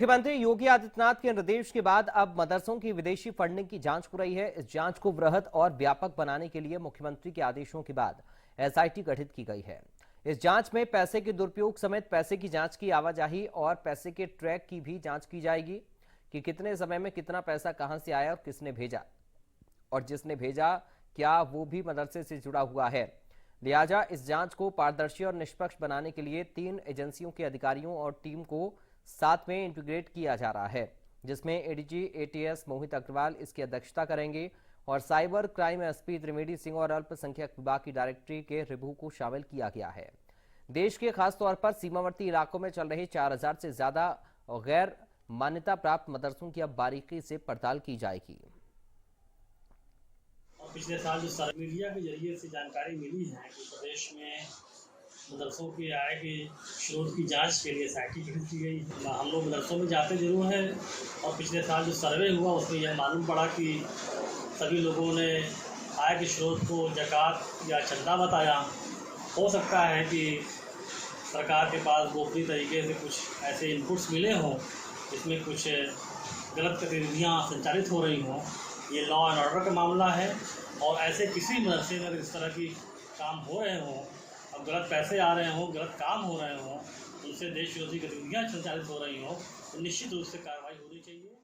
मुख्यमंत्री योगी आदित्यनाथ के निर्देश के बाद अब मदरसों की विदेशी फंडिंग की जांच हो रही है। इस जांच को वृहद और व्यापक बनाने के लिए मुख्यमंत्री के आदेशों के बाद एसआईटी गठित की गई है। इस जांच में पैसे के दुरुपयोग समेत पैसे की जांच की आवाजाही और पैसे के ट्रैक की भी जांच की जाएगी कि कितने समय में कितना पैसा कहां से आया और किसने भेजा, और जिसने भेजा क्या वो भी मदरसे से जुड़ा हुआ है। लिहाजा इस जांच को पारदर्शी और निष्पक्ष बनाने के लिए 3 एजेंसियों के अधिकारियों और टीम को साथ में इंटीग्रेट किया जा रहा है, जिसमें एडीजी एटीएस मोहित अग्रवाल इसकी अध्यक्षता करेंगे और साइबर क्राइम एसपी त्रिवेणी सिंह और अल्पसंख्यक विभाग की डायरेक्टरी के रिभू को शामिल किया गया है। देश के खासतौर पर सीमावर्ती इलाकों में चल रहे 4000 से ज्यादा गैर मान्यता प्राप्त मदरसों की अब बारीकी से पड़ताल की जाएगी। और पिछले साल जो सर्वे मीडिया के जरिए से जानकारी मिली है कि प्रदेश में मदरसों की आय के स्रोत की जांच के लिए एसआईटी गठित की गई है। हम लोग मदरसों में जाते जरूर हैं और पिछले साल जो सर्वे हुआ उसमें यह मालूम पड़ा कि सभी लोगों ने आय के स्रोत को ज़कात या चंदा बताया। हो सकता है कि सरकार के पास गोपनीय तरीके से कुछ ऐसे इनपुट्स मिले हों जिसमें कुछ गलत गतिविधियाँ संचालित हो रही हों। ये लॉ एंड ऑर्डर का मामला है और ऐसे किसी मदरसे में इस तरह की काम हो रहे हों, अब गलत पैसे आ रहे हों, गलत काम हो रहे हों, उनसे देश विरोधी गतिविधियाँ संचालित हो रही हों, तो निश्चित रूप से कार्रवाई होनी चाहिए।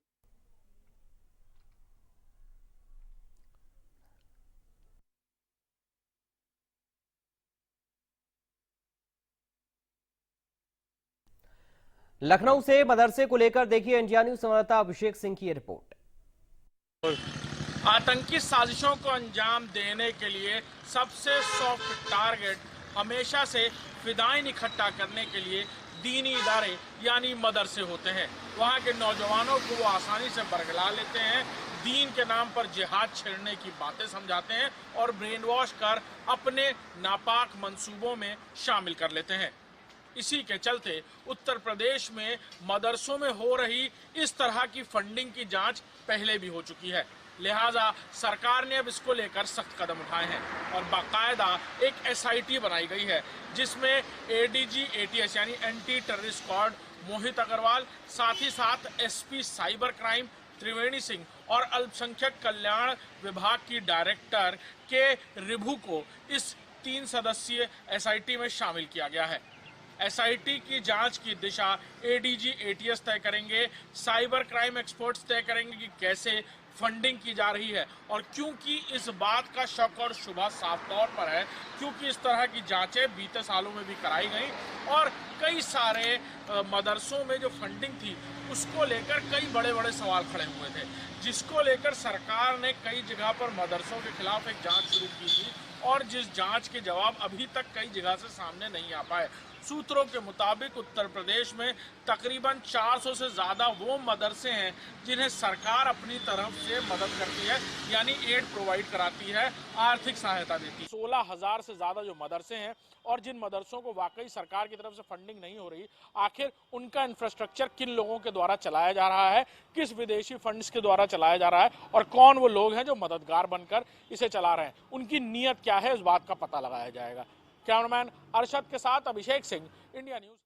लखनऊ से मदरसे को लेकर देखिए इंडिया न्यूज संवाददाता अभिषेक सिंह की रिपोर्ट। आतंकी साजिशों को अंजाम देने के लिए सबसे सॉफ्ट टारगेट हमेशा से फिदाइन इकट्ठा करने के लिए दीनी इदारे यानी मदरसे होते हैं। वहाँ के नौजवानों को वो आसानी से बरगला लेते हैं, दीन के नाम पर जिहाद छेड़ने की बातें समझाते हैं और ब्रेन वॉश कर अपने नापाक मंसूबों में शामिल कर लेते हैं। इसी के चलते उत्तर प्रदेश में मदरसों में हो रही इस तरह की फंडिंग की जांच पहले भी हो चुकी है। लिहाजा सरकार ने अब इसको लेकर सख्त कदम उठाए हैं और बाकायदा एक एसआईटी बनाई गई है जिसमें एडीजी एटीएस यानी anti terrorist squad Mohit Agarwal, साथ ही साथ एसपी साइबर क्राइम त्रिवेणी सिंह और अल्पसंख्यक कल्याण विभाग की डायरेक्टर के रिभू को इस 3 सदस्यीय एसआईटी में शामिल किया गया है। एसआईटी की जांच की दिशा एडीजी एटीएस तय करेंगे, साइबर क्राइम एक्सपर्ट्स तय करेंगे कि कैसे फंडिंग की जा रही है। और क्योंकि इस बात का शक और शुबा साफ तौर पर है, क्योंकि इस तरह की जांचें बीते सालों में भी कराई गई और कई सारे मदरसों में जो फंडिंग थी उसको लेकर कई बड़े बड़े सवाल खड़े हुए थे, जिसको लेकर सरकार ने कई जगह पर मदरसों के खिलाफ एक जांच शुरू की थी और जिस जांच के जवाब अभी तक कई जगह से सामने नहीं आ पाए। सूत्रों के मुताबिक उत्तर प्रदेश में तकरीबन 400 से ज़्यादा वो मदरसे हैं जिन्हें सरकार अपनी तरफ से मदद करती है, यानी एड प्रोवाइड कराती है, आर्थिक सहायता देती है। 16,000 से ज़्यादा जो मदरसे हैं और जिन मदरसों को वाकई सरकार की तरफ से फंडिंग नहीं हो रही, आखिर उनका इंफ्रास्ट्रक्चर किन लोगों के द्वारा चलाया जा रहा है, किस विदेशी फंड्स के द्वारा चलाया जा रहा है और कौन वो लोग हैं जो मददगार बनकर इसे चला रहे हैं, उनकी नीयत क्या है, इस बात का पता लगाया जाएगा। कैमरामैन अरशद के साथ अभिषेक सिंह, इंडिया न्यूज।